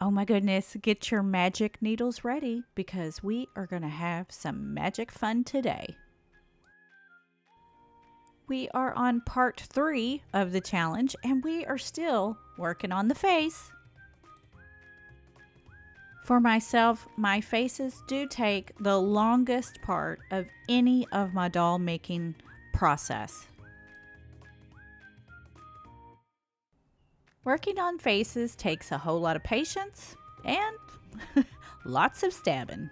Oh my goodness, get your magic needles ready because we are going to have some magic fun today. We are on part 3 of the challenge and we are still working on the face. For myself, my faces do take the longest part of any of my doll making process. Working on faces takes a whole lot of patience and lots of stabbing.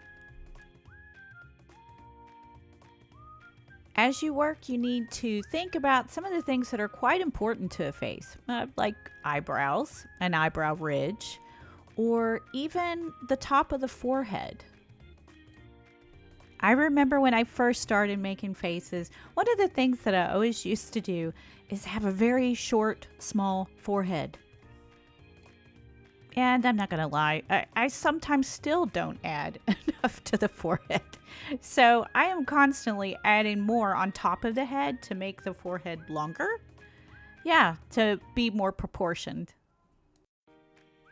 As you work, you need to think about some of the things that are quite important to a face, like eyebrows, an eyebrow ridge, or even the top of the forehead. I remember when I first started making faces, one of the things that I always used to do is have a very short, small forehead. And I'm not going to lie, I sometimes still don't add enough to the forehead. So I am constantly adding more on top of the head to make the forehead longer. Yeah, to be more proportioned.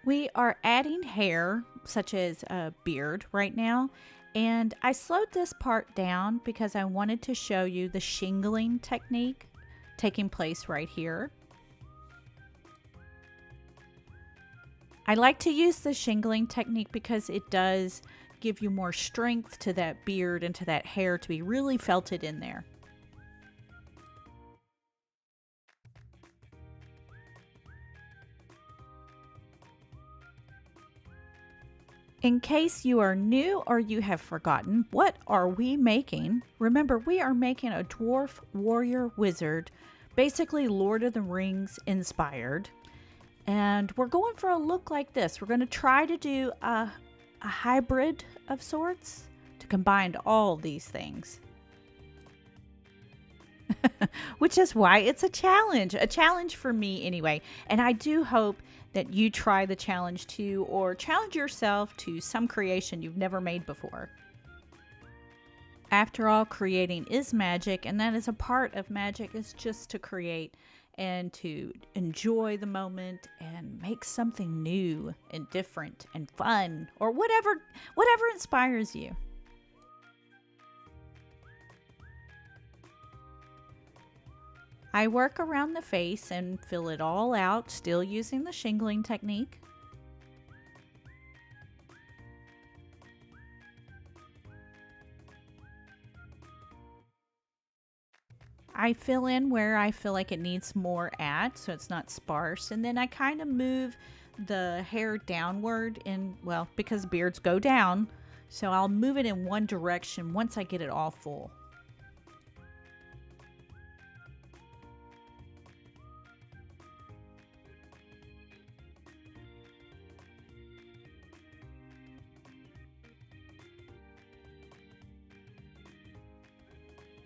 We are adding hair, such as a beard right now. And I slowed this part down because I wanted to show you the shingling technique taking place right here. I like to use the shingling technique because it does give you more strength to that beard and to that hair to be really felted in there. In case you are new or you have forgotten, what are we making? Remember, we are making a dwarf warrior wizard, basically Lord of the Rings inspired. And we're going for a look like this. We're going to try to do a hybrid of sorts to combine all these things. Which is why it's a challenge for me anyway. And I do hope that you try the challenge too, or challenge yourself to some creation you've never made before. After all, creating is magic, and that is a part of magic, is just to create and to enjoy the moment and make something new and different and fun, or whatever inspires you. I work around the face and fill it all out, still using the shingling technique. I fill in where I feel like it needs more at, so it's not sparse, and then I kind of move the hair downward well, because beards go down, so I'll move it in one direction once I get it all full.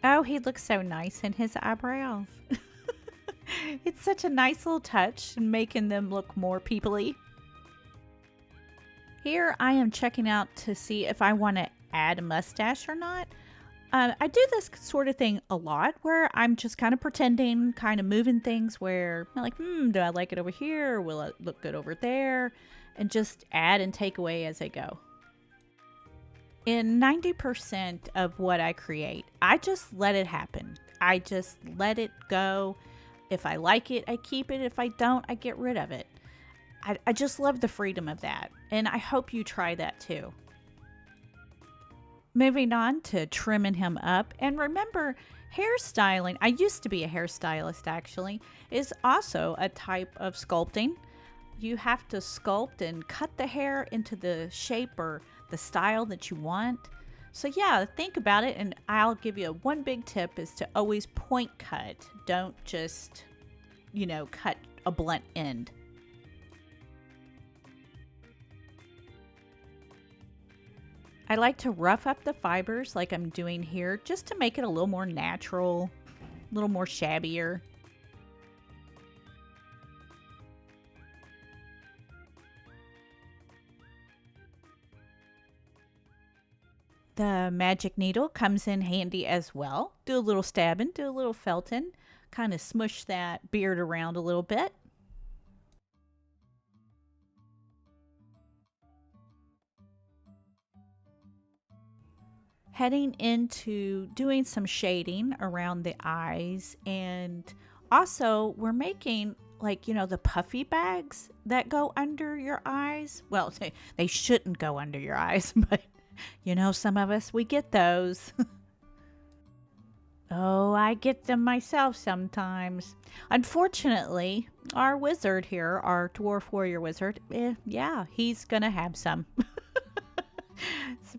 Oh, he looks so nice in his eyebrows. It's such a nice little touch, making them look more peoply. Here I am checking out to see if I want to add a mustache or not. I do this sort of thing a lot where I'm just kind of pretending, kind of moving things where I'm like, do I like it over here? Or will it look good over there? And just add and take away as I go. In 90% of what I create, I just let it happen. I just let it go. If I like it, I keep it. If I don't, I get rid of it. I just love the freedom of that. And I hope you try that too. Moving on to trimming him up. And remember, hairstyling, I used to be a hairstylist actually, is also a type of sculpting. You have to sculpt and cut the hair into the shape or the style that you want. So yeah, think about it, and I'll give you one big tip is to always point cut. Don't just, cut a blunt end. I like to rough up the fibers like I'm doing here just to make it a little more natural, a little more shabbier. The magic needle comes in handy as well. Do a little stabbing, do a little felting, kind of smush that beard around a little bit. heading into doing some shading around the eyes. And also, we're making, like, the puffy bags that go under your eyes. Well, they shouldn't go under your eyes, but some of us, we get those. Oh, I get them myself sometimes. Unfortunately, our wizard here, our dwarf warrior wizard, yeah, he's gonna have some.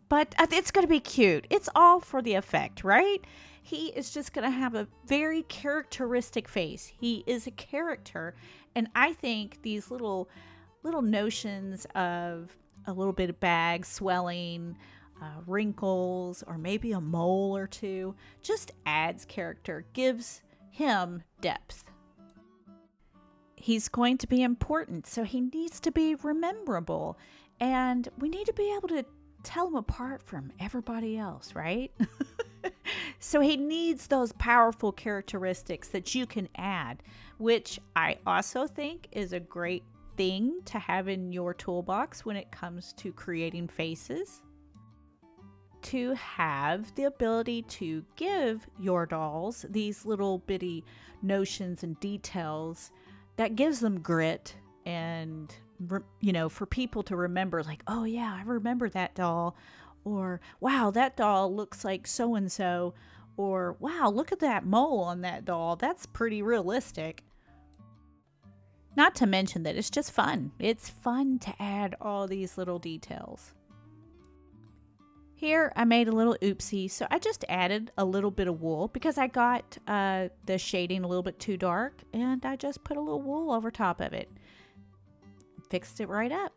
But it's gonna be cute. It's all for the effect, right? He is just gonna have a very characteristic face. He is a character, and I think these little notions of a little bit of bag swelling, wrinkles, or maybe a mole or two just adds character, gives him depth. He's going to be important, so he needs to be rememberable, and we need to be able to tell him apart from everybody else, right? So he needs those powerful characteristics that you can add, which I also think is a great thing to have in your toolbox when it comes to creating faces. To have the ability to give your dolls these little bitty notions and details that gives them grit, and for people to remember, like, oh yeah, I remember that doll, or wow, that doll looks like so and so, or wow, look at that mole on that doll, that's pretty realistic. Not to mention that it's just fun. It's fun to add all these little details. Here I made a little oopsie, so I just added a little bit of wool because I got the shading a little bit too dark, and I just put a little wool over top of it. Fixed it right up.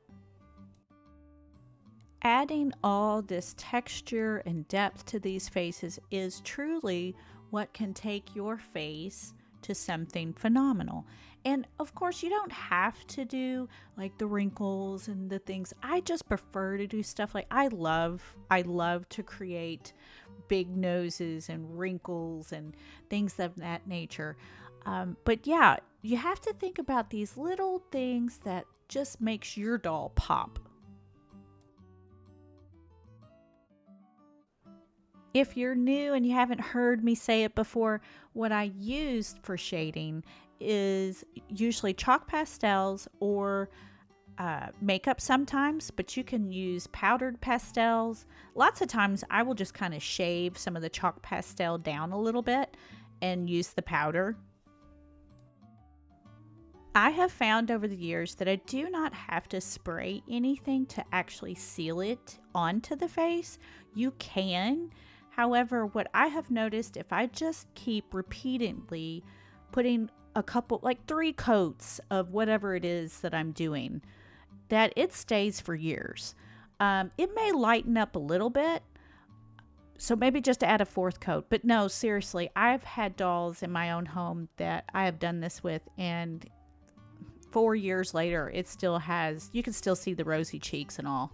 Adding all this texture and depth to these faces is truly what can take your face to something phenomenal. And of course, you don't have to do like the wrinkles and the things. I just prefer to do stuff like I love to create big noses and wrinkles and things of that nature. But yeah, you have to think about these little things that just makes your doll pop. If you're new and you haven't heard me say it before, what I used for shading is usually chalk pastels or makeup sometimes, but you can use powdered pastels. Lots of times I will just kind of shave some of the chalk pastel down a little bit and use the powder. I have found over the years that I do not have to spray anything to actually seal it onto the face. You can. However, what I have noticed, if I just keep repeatedly putting a couple, like 3 coats of whatever it is that I'm doing, that it stays for years. It may lighten up a little bit, so maybe just add a 4th coat. But no, seriously, I've had dolls in my own home that I have done this with, and 4 years later, it still has, you can still see the rosy cheeks and all.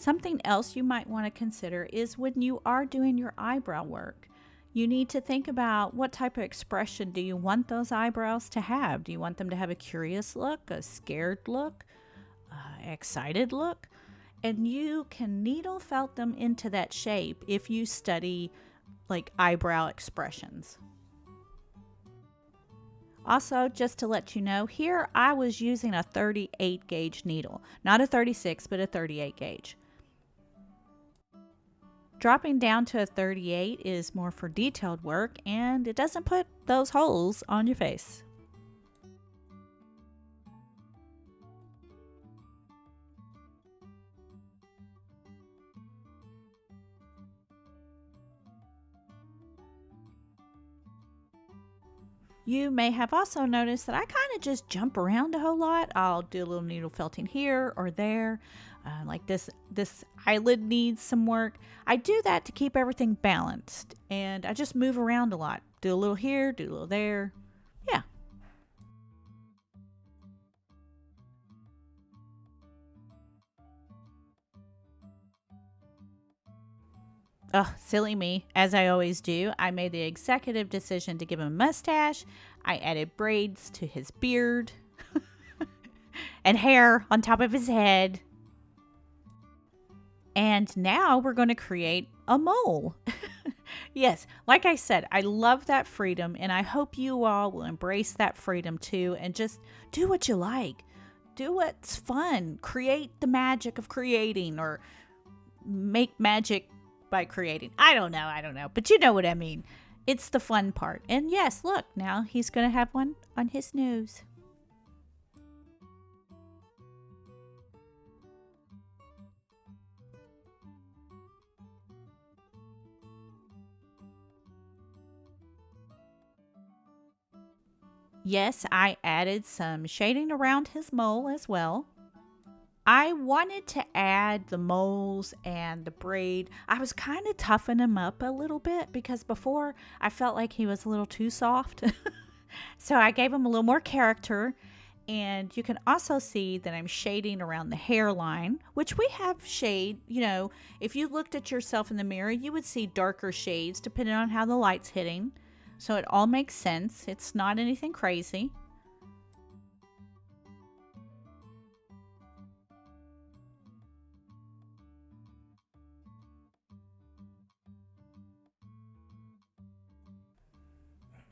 Something else you might want to consider is when you are doing your eyebrow work, you need to think about what type of expression do you want those eyebrows to have. Do you want them to have a curious look, a scared look, excited look? And you can needle felt them into that shape if you study like eyebrow expressions. Also, just to let you know, here I was using a 38 gauge needle, not a 36, but a 38 gauge. Dropping down to a 38 is more for detailed work, and it doesn't put those holes on your face. You may have also noticed that I kind of just jump around a whole lot. I'll do a little needle felting here or there. Like this eyelid needs some work. I do that to keep everything balanced, and I just move around a lot. Do a little here, do a little there. Yeah. Oh, silly me. As I always do, I made the executive decision to give him a mustache. I added braids to his beard and hair on top of his head. And now we're going to create a mole. Yes, like I said, I love that freedom, and I hope you all will embrace that freedom too and just do what you like. Do what's fun. Create the magic of creating, or make magic by creating. I don't know. But you know what I mean. It's the fun part. And yes, look, now he's going to have one on his nose. Yes, I added some shading around his mole as well. I wanted to add the moles and the braid. I was kind of toughening him up a little bit because before I felt like he was a little too soft. So I gave him a little more character. And you can also see that I'm shading around the hairline, which we have shade. You know, if you looked at yourself in the mirror, you would see darker shades depending on how the light's hitting. So it all makes sense. It's not anything crazy.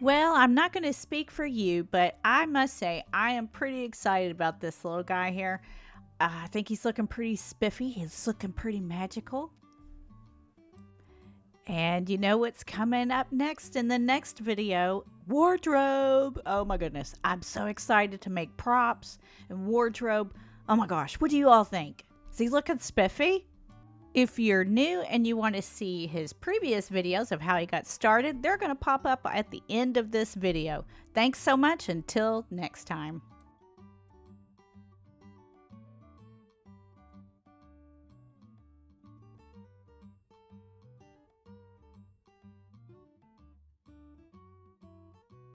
Well, I'm not going to speak for you, but I must say I am pretty excited about this little guy here. I think he's looking pretty spiffy. He's looking pretty magical. And you know what's coming up next in the next video? Wardrobe. Oh my goodness. I'm so excited to make props and wardrobe. Oh my gosh. What do you all think? Is he looking spiffy? If you're new and you want to see his previous videos of how he got started, they're going to pop up at the end of this video. Thanks so much. Until next time.